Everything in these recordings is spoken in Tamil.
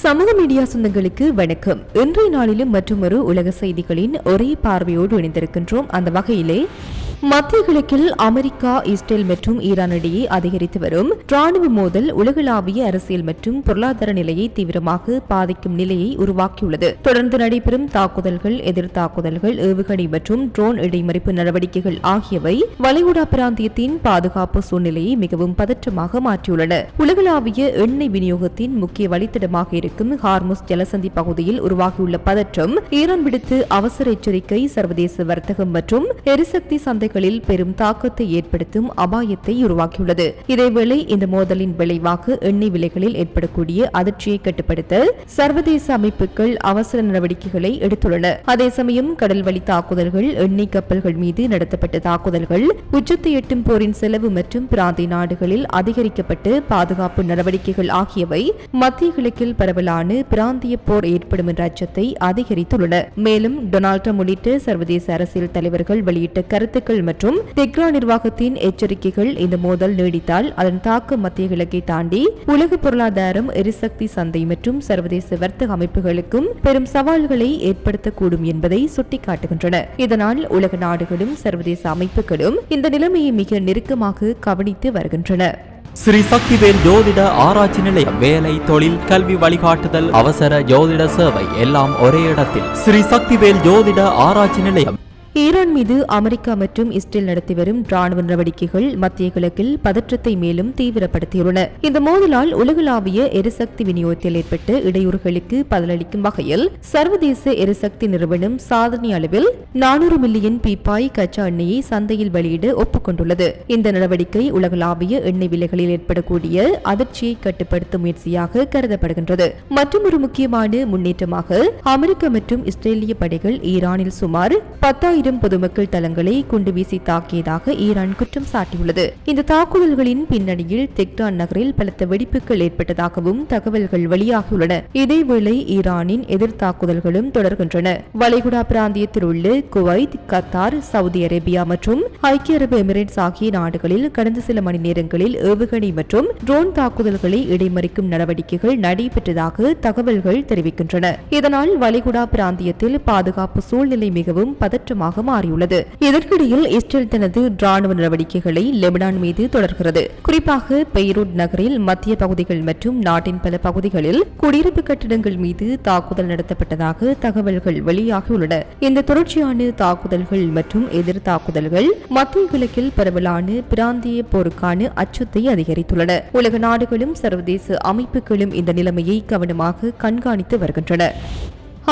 சமூக மீடியா சொந்தங்களுக்கு வணக்கம். இன்றைய நாளிலும் மற்றொரு உலக செய்திகளின் ஒரே பார்வையோடு இணைந்திருக்கின்றோம். அந்த வகையிலே மத்திய கிழக்கில் அமெரிக்கா, இஸ்ரேல் மற்றும் ஈரான் இடையே அதிகரித்து வரும் ராணுவ மோதல் உலகளாவிய அரசியல் மற்றும் பொருளாதார நிலையை தீவிரமாக பாதிக்கும் நிலையை உருவாக்கியுள்ளது. தொடர்ந்து நடைபெறும் தாக்குதல்கள், எதிர் தாக்குதல்கள், ஏவுகணை மற்றும் ட்ரோன் இடைமறிப்பு நடவடிக்கைகள் ஆகியவை வளைகுடா பிராந்தியத்தின் பாதுகாப்பு சூழ்நிலையை மிகவும் பதற்றமாக மாற்றியுள்ளன. உலகளாவிய எண்ணெய் விநியோகத்தின் முக்கிய வழித்தடமாக இருக்கும் ஹார்முஸ் ஜலசந்தி பகுதியில் உருவாகியுள்ள பதற்றம் ஈரான் விடுத்து அவசர எச்சரிக்கை சர்வதேச வர்த்தகம் மற்றும் எரிசக்தி சந்தைகளில் பெரும் தாக்கத்தை ஏற்படுத்தும் அபாயத்தை உருவாக்கியுள்ளது. இதேவேளை இந்த மோதலின் விளைவாக எண்ணெய் விலைகளில் ஏற்படக்கூடிய அதிர்ச்சியை கட்டுப்படுத்த சர்வதேச அமைப்புகள் அவசர நடவடிக்கைகளை எடுத்துள்ளன. அதே சமயம் கடல் வழி தாக்குதல்கள், எண்ணெய் கப்பல்கள் மீது நடத்தப்பட்ட தாக்குதல்கள், உச்சத்தை எட்டும் போரின் செலவு மற்றும் பிராந்திய நாடுகளில் அதிகரிக்கப்பட்டு பாதுகாப்பு நடவடிக்கைகள் ஆகியவை மத்திய கிழக்கில் பரவலான பிராந்திய போர் ஏற்படும் என்ற அச்சத்தை அதிகரித்துள்ளன. மேலும் டொனால்ட் ட்ரம்ப் உள்ளிட்ட சர்வதேச அரசியல் தலைவர்கள் வெளியிட்ட கருத்துக்கள் மற்றும் தெஹ்ரான் நிர்வாகத்தின் எச்சரிக்கைகள் இந்த மோதல் நீடித்தால் அதன் தாக்கம் மத்திய கிழக்கை தாண்டி உலக பொருளாதாரம், எரிசக்தி சந்தை மற்றும் சர்வதேச வர்த்தக அமைப்புகளுக்கும் பெரும் சவால்களை ஏற்படுத்தக்கூடும் என்பதை சுட்டிக்காட்டுகின்றன. இதனால் உலக நாடுகளும் சர்வதேச அமைப்புகளும் இந்த நிலைமையை மிக நெருக்கமாக கவனித்து வருகின்றன. ஸ்ரீ சக்திவேல் ஜோதிட ஆராய்ச்சி நிலையம். வேலை, தொழில், கல்வி வழிகாட்டுதல், அவசர ஜோதிட சேவை எல்லாம் ஒரே இடத்தில். ஸ்ரீ சக்திவேல் ஜோதிட ஆராய்ச்சி நிலையம். ஈரான் மீது அமெரிக்கா மற்றும் இஸ்ரேல் நடத்தி வரும் ராணுவ நடவடிக்கைகள் மத்திய கிழக்கில் பதற்றத்தை மேலும் தீவிரப்படுத்தியுள்ளன. இந்த மோதலால் உலகளாவிய எரிசக்தி விநியோகத்தில் ஏற்பட்ட இடையூறுகளுக்கு பதிலளிக்கும் வகையில் சர்வதேச எரிசக்தி நிறுவனம் சாதனை அளவில் 400 மில்லியன் பீப்பாய் கச்சா எண்ணெயை சந்தையில் வெளியிட ஒப்புக்கொண்டுள்ளது. இந்த நடவடிக்கை உலகளாவிய எண்ணெய் விலைகளில் ஏற்படக்கூடிய அதிர்ச்சியை கட்டுப்படுத்தும் முயற்சியாக கருதப்படுகின்றது. மற்றொரு முக்கியமான முன்னேற்றமாக அமெரிக்கா மற்றும் இஸ்ரேலிய படைகள் ஈரானில் சுமார் 10,000 பொதுமக்கள் தளங்களை குண்டு வீசி தாக்கியதாக ஈரான் குற்றம் சாட்டியுள்ளது. இந்த தாக்குதல்களின் பின்னணியில் தெஹ்ரான் நகரில் பலத்த வெடிப்புகள் ஏற்பட்டதாகவும் தகவல்கள் வெளியாகியுள்ளன. இதேவேளை ஈரானின் எதிர் தாக்குதல்களும் தொடர்கின்றன. வளைகுடா பிராந்தியத்தில் உள்ள குவைத், கத்தார், சவுதி அரேபியா மற்றும் ஐக்கிய அரபு எமிரேட்ஸ் ஆகிய நாடுகளில் கடந்த சில மணி நேரங்களில் ஏவுகணை மற்றும் ட்ரோன் தாக்குதல்களை இடைமறிக்கும் நடவடிக்கைகள் நடைபெற்றதாக தகவல்கள் தெரிவிக்கின்றன. இதனால் வளைகுடா பிராந்தியத்தில் பாதுகாப்பு சூழ்நிலை மிகவும் பதற்றமாக மாறியுள்ளது. இதற்கிடையில் இஸ்ரேல் தனது ராணுவ நடவடிக்கைகளை லெபனான் மீது தொடர்கிறது. குறிப்பாக பெய்ரூட் நகரில் மத்திய பகுதிகள் மற்றும் நாட்டின் பல பகுதிகளில் குடியிருப்பு கட்டிடங்கள் மீது தாக்குதல் நடத்தப்பட்டதாக தகவல்கள் வெளியாகியுள்ளன. இந்த தொடர்ச்சியான தாக்குதல்கள் மற்றும் எதிர் தாக்குதல்கள் மத்திய கிழக்கில் பரவலான பிராந்திய போருக்கான அச்சத்தை அதிகரித்துள்ளன. உலக நாடுகளும் சர்வதேச அமைப்புகளும் இந்த நிலைமையை கவனமாக கண்காணித்து வருகின்றன.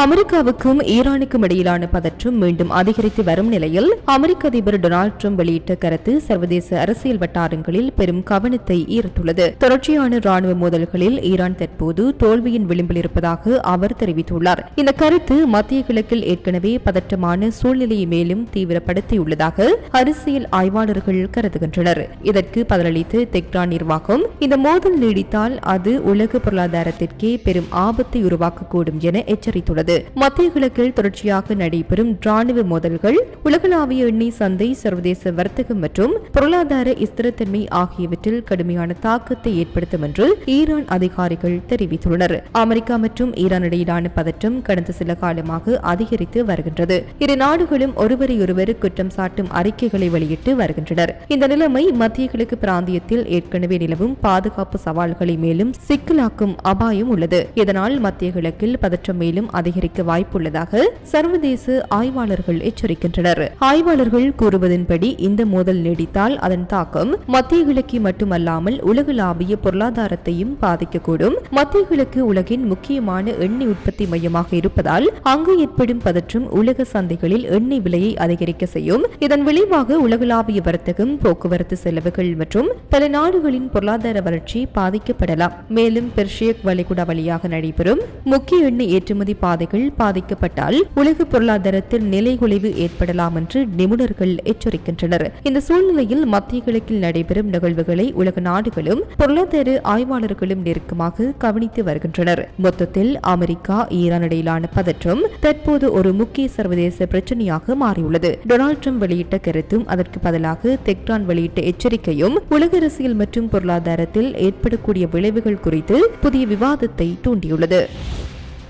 அமெரிக்காவுக்கும் ஈரானுக்கும் இடையிலான பதற்றம் மீண்டும் அதிகரித்து வரும் நிலையில் அமெரிக்க அதிபர் டொனால்ட் ட்ரம்ப் வெளியிட்ட கருத்து சர்வதேச அரசியல் வட்டாரங்களில் பெரும் கவனத்தை ஈர்த்துள்ளது. தொடர்ச்சியான ராணுவ மோதல்களில் ஈரான் தற்போது தோல்வியின் விளிம்பில் இருப்பதாக அவர் தெரிவித்துள்ளார். இந்த கருத்து மத்திய கிழக்கில் ஏற்கனவே பதற்றமான சூழ்நிலையை மேலும் தீவிரப்படுத்தியுள்ளதாக அரசியல் ஆய்வாளர்கள் கருதுகின்றனர். இதற்கு பதிலளித்து தெஹ்ரான் நிர்வாகம் இந்த மோதல் நீடித்தால் அது உலக பொருளாதாரத்திற்கே பெரும் ஆபத்தை உருவாக்கக்கூடும் என எச்சரித்துள்ளது. மத்திய கிழக்கில் தொடர்ச்சியாக நடைபெறும் ராணுவ மோதல்கள் உலகளாவிய எண்ணெய் சந்தை, சர்வதேச வர்த்தகம் மற்றும் பொருளாதார ஸ்திரத்தன்மை ஆகியவற்றில் கடுமையான தாக்கத்தை ஏற்படுத்தும் என்று ஈரான் அதிகாரிகள் தெரிவித்துள்ளனர். அமெரிக்கா மற்றும் ஈரான் இடையிலான பதற்றம் கடந்த சில காலமாக அதிகரித்து வருகின்றது. இரு நாடுகளும் ஒருவரையொருவர் குற்றம் சாட்டும் அறிக்கைகளை வெளியிட்டு வருகின்றனர். இந்த நிலைமை மத்திய கிழக்கு பிராந்தியத்தில் ஏற்கனவே நிலவும் பாதுகாப்பு சவால்களை மேலும் சிக்கலாக்கும் அபாயம் உள்ளது. இதனால் மத்திய கிழக்கில் பதற்றம் மேலும் அதிகரிக்க வாய்ப்புள்ளதாக சர்வதேச ஆய்வாளர்கள் எச்சரிக்கின்றனர். ஆய்வாளர்கள் கூறுவதன்படி இந்த மோதல் நீடித்தால் அதன் தாக்கம் மத்திய கிழக்கு மட்டுமல்லாமல் உலகளாவிய பொருளாதாரத்தையும் பாதிக்கக்கூடும். மத்திய கிழக்கு உலகின் முக்கியமான எண்ணெய் உற்பத்தி மையமாக இருப்பதால் அங்கு ஏற்படும் பதற்றம் உலக சந்தைகளில் எண்ணெய் விலையை அதிகரிக்க செய்யும். இதன் விளைவாக உலகளாவிய வர்த்தகம், போக்குவரத்து செலவுகள் மற்றும் பல நாடுகளின் பொருளாதார வளர்ச்சி பாதிக்கப்படலாம். மேலும் பெர்ஷியக் வளைகுடா வழியாக நடைபெறும் முக்கிய எண்ணெய் ஏற்றுமதி பாதை பாதைகள் பாதிக்கப்பட்டால் உலக பொருளாதாரத்தில் நிலைகுலைவு ஏற்படலாம் என்று நிபுணர்கள் எச்சரிக்கின்றனர். இந்த சூழ்நிலையில் மத்திய கிழக்கில் நடைபெறும் நிகழ்வுகளை உலக நாடுகளும் பொருளாதார ஆய்வாளர்களும் நெருக்கமாக கவனித்து வருகின்றனர். மொத்தத்தில் அமெரிக்கா ஈரான் இடையிலான பதற்றம் தற்போது ஒரு முக்கிய சர்வதேச பிரச்சனையாக மாறியுள்ளது. டொனால்ட் ட்ரம்ப் வெளியிட்ட கருத்தும் அதற்கு பதிலாக தெஹ்ரான் வெளியிட்ட எச்சரிக்கையும் உலக அரசியல் மற்றும் பொருளாதாரத்தில் ஏற்படக்கூடிய விளைவுகள் குறித்து புதிய விவாதத்தை தூண்டியுள்ளது.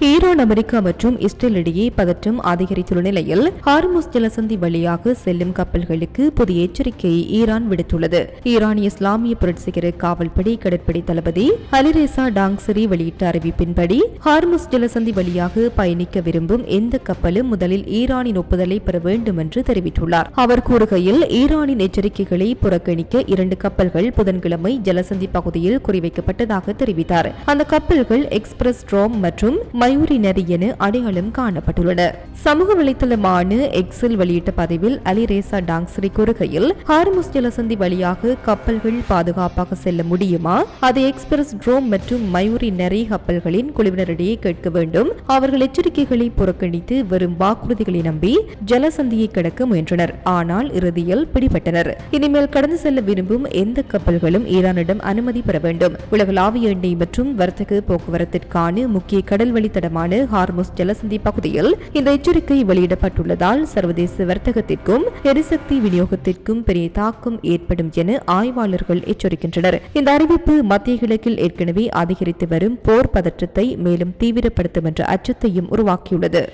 ஈரான், அமெரிக்கா மற்றும் இஸ்ரேல் இடையே பதற்றம் அதிகரித்துள்ள நிலையில் ஹார்முஸ் ஜலசந்தி வழியாக செல்லும் கப்பல்களுக்கு புதிய எச்சரிக்கையை ஈரான் விடுத்துள்ளது. ஈரானிய இஸ்லாமிய புரட்சிகர காவல்படை கடற்படை தளபதி அலிரேசா டாங்ஸரி வெளியிட்ட அறிவிப்பின்படி ஹார்முஸ் ஜலசந்தி வழியாக பயணிக்க விரும்பும் எந்த கப்பலும் முதலில் ஈரானின் ஒப்புதலை பெற வேண்டும் என்று தெரிவித்துள்ளார். அவர் கூறுகையில், ஈரானின் எச்சரிக்கைகளை புறக்கணிக்க 2 கப்பல்கள் புதன்கிழமை ஜலசந்தி பகுதியில் குறிவைக்கப்பட்டதாக தெரிவித்தார். அந்த கப்பல்கள் எக்ஸ்பிரஸ் ரோம் மற்றும் மயூரி நரி என அடையாளம் காணப்பட்டுள்ளன. சமூக வலைத்தளமான எக்ஸில் வெளியிட்ட பதிவில் அலிரேசா டாங்ஸரி கூறுகையில், ஹார்முஸ் ஜலசந்தி வழியாக கப்பல்கள் பாதுகாப்பாக செல்ல முடியுமா? அதை எக்ஸ்பிரஸ் ரோம் மற்றும் மயூரி நரி கப்பல்களின் குழுவினரிடையே கேட்க வேண்டும். அவர்கள் எச்சரிக்கைகளை புறக்கணித்து வெறும் வாக்குறுதிகளை நம்பி ஜலசந்தியை கடக்க முயன்றனர். ஆனால் இறுதியில் பிடிபட்டனர். இனிமேல் கடந்து செல்ல விரும்பும் எந்த கப்பல்களும் ஈரானிடம் அனுமதி பெற வேண்டும். உலகளாவிய எண்ணெய் மற்றும் வர்த்தக போக்குவரத்திற்கான முக்கிய கடல்வழி தடமான ஹார்முஸ் ஜலசந்தி பகுதியில் இந்த எச்சரிக்கை வெளியிடப்பட்டுள்ளதால் சர்வதேச வர்த்தகத்திற்கும் எரிசக்தி விநியோகத்திற்கும் பெரிய தாக்கம் ஏற்படும் என ஆய்வாளர்கள் எச்சரிக்கின்றனர். இந்த அறிவிப்பு மத்திய கிழக்கில் ஏற்கனவே அதிகரித்து வரும் போர் பதற்றத்தை மேலும் தீவிரப்படுத்தும் என்ற அச்சத்தையும் உருவாக்கியுள்ளது.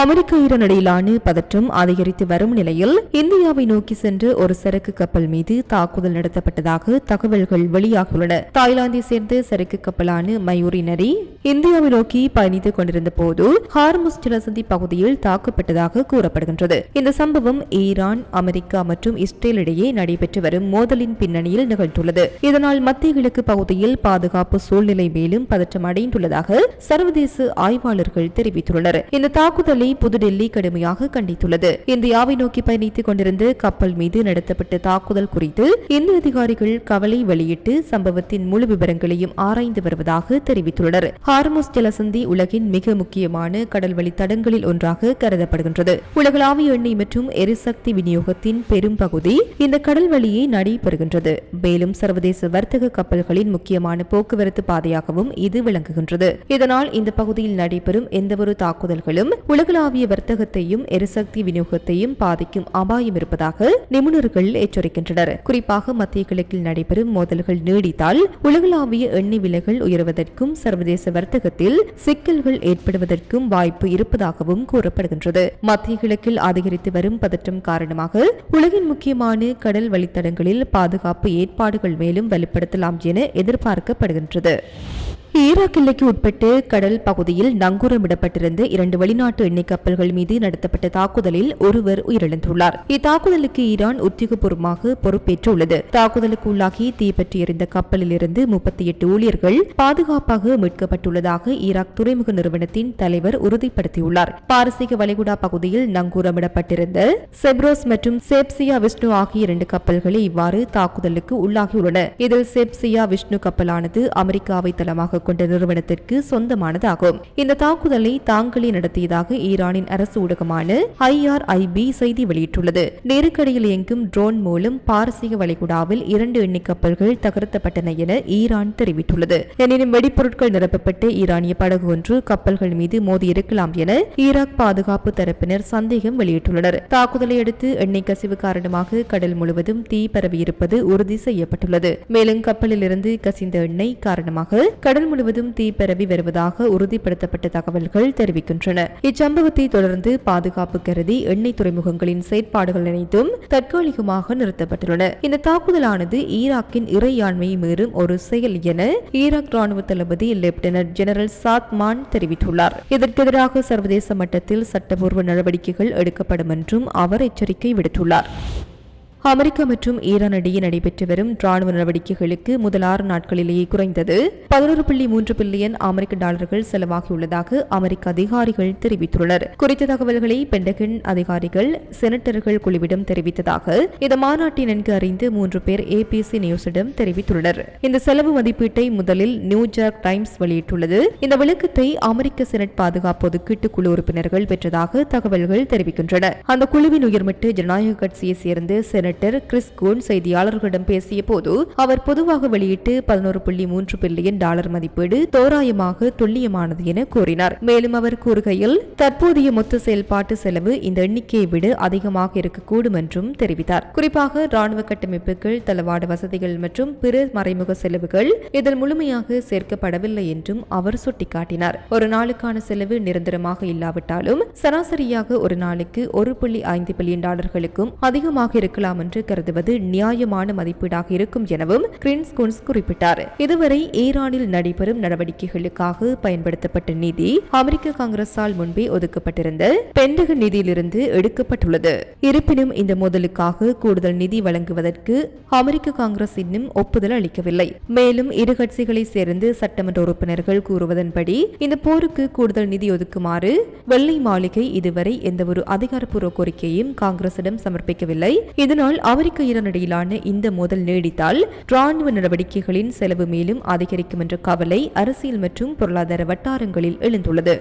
அமெரிக்கா ஈரான் இடையிலான பதற்றம் அதிகரித்து வரும் நிலையில் இந்தியாவை நோக்கி சென்று ஒரு சரக்கு கப்பல் மீது தாக்குதல் நடத்தப்பட்டதாக தகவல்கள் வெளியாகியுள்ளன. தாய்லாந்தை சேர்ந்த சரக்கு கப்பலான மயூரி நரி இந்தியாவை நோக்கி பயணித்துக் கொண்டிருந்த போது ஹார்முஸ் ஜலசந்தி பகுதியில் தாக்கப்பட்டதாக கூறப்படுகின்றது. இந்த சம்பவம் ஈரான், அமெரிக்கா மற்றும் இஸ்ரேல் இடையே நடைபெற்று வரும் மோதலின் பின்னணியில் நிகழ்ந்துள்ளது. இதனால் மத்திய கிழக்கு பகுதியில் பாதுகாப்பு சூழ்நிலை மேலும் பதற்றம் அடைந்துள்ளதாக சர்வதேச ஆய்வாளர்கள் தெரிவித்துள்ளனர். இந்த தாக்குதல் புதுடெல்லி கடுமையாக கண்டித்துள்ளது. இந்தியாவை நோக்கி பயணித்துக் கொண்டிருந்த கப்பல் மீது நடத்தப்பட்ட தாக்குதல் குறித்து இந்திய அதிகாரிகள் கவலை வெளியிட்டு சம்பவத்தின் முழு விவரங்களையும் ஆராய்ந்து வருவதாக தெரிவித்துள்ளனர். ஹார்முஸ் ஜலசந்தி உலகின் மிக முக்கியமான கடல்வழி தடங்களில் ஒன்றாக கருதப்படுகின்றது. உலகளாவிய எண்ணெய் மற்றும் எரிசக்தி விநியோகத்தின் பெரும் பகுதி இந்த கடல் வழியே நடைபெறுகின்றது. மேலும் சர்வதேச வர்த்தக கப்பல்களின் முக்கியமான போக்குவரத்து பாதையாகவும் இது விளங்குகின்றது. இதனால் இந்த பகுதியில் நடைபெறும் எந்தவொரு தாக்குதல்களும் உலகளாவிய வர்த்தகத்தையும் எரிசக்தி விநியோகத்தையும் பாதிக்கும் அபாயம் இருப்பதாக நிபுணர்கள் எச்சரிக்கின்றனர். குறிப்பாக மத்திய கிழக்கில் நடைபெறும் மோதல்கள் நீடித்தால் உலகளாவிய எண்ணெய் விலைகள் உயர்வதற்கும் சர்வதேச வர்த்தகத்தில் சிக்கல்கள் ஏற்படுவதற்கும் வாய்ப்பு இருப்பதாகவும் கூறப்படுகின்றது. மத்திய கிழக்கில் அதிகரித்து வரும் பதற்றம் காரணமாக உலகின் முக்கியமான கடல் வழித்தடங்களில் பாதுகாப்பு ஏற்பாடுகள் மேலும் வலுப்படுத்தலாம் என எதிர்பார்க்கப்படுகின்றது. ஈராக் எல்லைக்கு உட்பட்டு கடல் பகுதியில் நங்கூரமிடப்பட்டிருந்த 2 வெளிநாட்டு எண்ணெய் கப்பல்கள் மீது நடத்தப்பட்ட தாக்குதலில் ஒருவர் உயிரிழந்துள்ளார். இத்தாக்குதலுக்கு ஈரான் உத்தியோகபூர்வமாக பொறுப்பேற்றுள்ளது. தாக்குதலுக்கு உள்ளாகி தீப்பற்றி எறிந்த கப்பலில் இருந்து 38 ஊழியர்கள் பாதுகாப்பாக மீட்கப்பட்டுள்ளதாக ஈராக் துறைமுக நிறுவனத்தின் தலைவர் உறுதிப்படுத்தியுள்ளார். பாரசீக வளைகுடா பகுதியில் நங்கூரமிடப்பட்டிருந்த செப்ரோஸ் மற்றும் சேப்சியா விஷ்ணு ஆகிய 2 கப்பல்களே இவ்வாறு தாக்குதலுக்கு உள்ளாகியுள்ளன. இதில் சேப்சியா விஷ்ணு கப்பலானது அமெரிக்காவை தளமாக கொண்ட நிறுவனத்திற்கு சொந்தமானதாகும். இந்த தாக்குதலை தாங்களே நடத்தியதாக ஈரானின் அரசு ஊடகமான IRIB செய்தி வெளியிட்டுள்ளது. நெருக்கடியில் இயங்கும் ட்ரோன் மூலம் பாரசீக வளைகுடாவில் 2 எண்ணெய் கப்பல்கள் தகர்த்தப்பட்டன என ஈரான் தெரிவித்துள்ளது. எனினும் வெடிப்பொருட்கள் நிரப்பப்பட்ட ஈரானிய படகு ஒன்று கப்பல்கள் மீது மோதியிருக்கலாம் என ஈராக் பாதுகாப்பு தரப்பினர் சந்தேகம் வெளியிட்டுள்ளனர். தாக்குதலை அடுத்து எண்ணெய் கசிவு காரணமாக கடல் முழுவதும் தீ பரவியிருப்பது உறுதி செய்யப்பட்டுள்ளது. மேலும் கப்பலில் இருந்து கசிந்த எண்ணெய் காரணமாக கடல் முழுவதும் தீ பரவி வருவதாக உறுதிப்படுத்தப்பட்ட தகவல்கள் தெரிவிக்கின்றன. இச்சம்பவத்தை தொடர்ந்து பாதுகாப்பு கருதி எண்ணெய் துறைமுகங்களின் செயற்பாடுகள் அனைத்தும் தற்காலிகமாக நிறுத்தப்பட்டுள்ளன. இந்த தாக்குதலானது ஈராக்கின் இறையாண்மையை மீறும் ஒரு செயல் என ஈராக் ராணுவ தளபதி லெப்டினன்ட் ஜெனரல் சாத்மான் தெரிவித்துள்ளார். இதற்கு எதிராக சர்வதேச மட்டத்தில் சட்டப்பூர்வ நடவடிக்கைகள் எடுக்கப்படும் என்றும் அவர் எச்சரிக்கை விடுத்துள்ளார். அமெரிக்கா மற்றும் ஈரான் இடையே நடைபெற்று வரும் ராணுவ நடவடிக்கைகளுக்கு முதல் 6 நாட்களிலேயே குறைந்தது 11.3 பில்லியன் அமெரிக்க டாலர்கள் செலவாகியுள்ளதாக அமெரிக்க அதிகாரிகள் தெரிவித்துள்ளனர். குறித்த தகவல்களை பென்டகன் அதிகாரிகள் செனட்டர்கள் குழுவிடம் தெரிவித்ததாக இந்த மாநாட்டை நன்கு அறிந்து 3 பேர் ABC நியூஸிடம் தெரிவித்துள்ளனர். இந்த செலவு மதிப்பீட்டை முதலில் நியூயார்க் டைம்ஸ் வெளியிட்டுள்ளது. இந்த விளக்கத்தை அமெரிக்க செனட் பாதுகாப்பு ஒதுக்கீட்டு குழு உறுப்பினர்கள் பெற்றதாக தகவல்கள் தெரிவிக்கின்றன. அந்த குழுவின் உயர்மட்ட ஜனநாயக கட்சியை சேர்ந்த செனட்டர் கிறிஸ் கூன் செய்தியாளர்களிடம் பேசிய போது அவர் பொதுவாக வெளியிட்டு 11.3 பில்லியன் டாலர் மதிப்பீடு தோராயமாக துல்லியமானது என கூறினார். மேலும் அவர் கூறுகையில் தற்போதைய மொத்த செயல்பாட்டு செலவு இந்த எண்ணிக்கையை விட அதிகமாக இருக்கக்கூடும் என்றும் தெரிவித்தார். குறிப்பாக ராணுவ கட்டமைப்புகள், தளவாட வசதிகள் மற்றும் பிற மறைமுக செலவுகள் இதில் முழுமையாக சேர்க்கப்படவில்லை என்றும் அவர் சுட்டிக்காட்டினார். ஒரு நாளுக்கான செலவு நிரந்தரமாக இல்லாவிட்டாலும் சராசரியாக ஒரு நாளுக்கு 1.5 பில்லியன் டாலர்களுக்கும் அதிகமாக இருக்கலாம் என்று கருதுவது நியாயமான மதிப்பீடாக இருக்கும் எனவும் கிறிஸ் கூன் குறிப்பிட்டார். இதுவரை ஈரானில் நடைபெறும் நடவடிக்கைகளுக்காக பயன்படுத்தப்பட்ட நிதி அமெரிக்க காங்கிரஸால் முன்பே ஒதுக்கப்பட்டிருந்த பென்டகன் நிதியிலிருந்து எடுக்கப்பட்டுள்ளது. இருப்பினும் இந்த மோதலுக்காக கூடுதல் நிதி வழங்குவதற்கு அமெரிக்க காங்கிரஸ் இன்னும் ஒப்புதல் அளிக்கவில்லை. மேலும் இரு கட்சிகளை சேர்ந்து சட்டமன்ற உறுப்பினர்கள் கூறுவதன்படி இந்த போருக்கு கூடுதல் நிதி ஒதுக்குமாறு வெள்ளை மாளிகை இதுவரை எந்தவொரு அதிகாரப்பூர்வ கோரிக்கையும் காங்கிரசிடம் சமர்ப்பிக்கவில்லை. இதனால் அமெரிக்க ஈரான் இடையிலான இந்த மோதல் நீடித்தால் ராணுவ நடவடிக்கைகளின் செலவு மேலும் அதிகரிக்கும் என்ற கவலை அரசியல் மற்றும் பொருளாதார வட்டாரங்களில் எழுந்துள்ளது.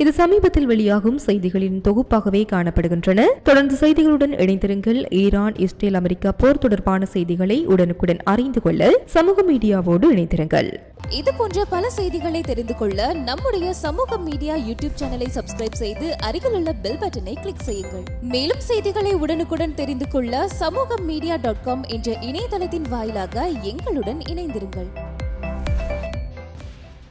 இது சமீபத்தில் வெளியாகும் செய்திகளின் தொகுப்பாகவே காணப்படுகின்றன. தொடர்ந்து செய்திகளுடன் இணைந்திருங்கள். ஈரான், இஸ்ரேல், அமெரிக்கா போர் தொடர்பான செய்திகளை உடனுக்குடன் அறிந்து கொள்ள சமூக மீடியாவோடு இணைந்திருங்கள். இது போன்ற பல செய்திகளை தெரிந்து கொள்ள நம்முடைய சமூக மீடியா யூடியூப் சேனலை சப்ஸ்கிரைப் செய்து அருகிலுள்ள பெல் பட்டனை கிளிக் செய்யுங்கள். மேலும் செய்திகளை உடனுக்குடன் தெரிந்து கொள்ள சமூகமீடியா.com என்ற இணையதளத்தின் வாயிலாக எங்களுடன் இணைந்திருங்கள்.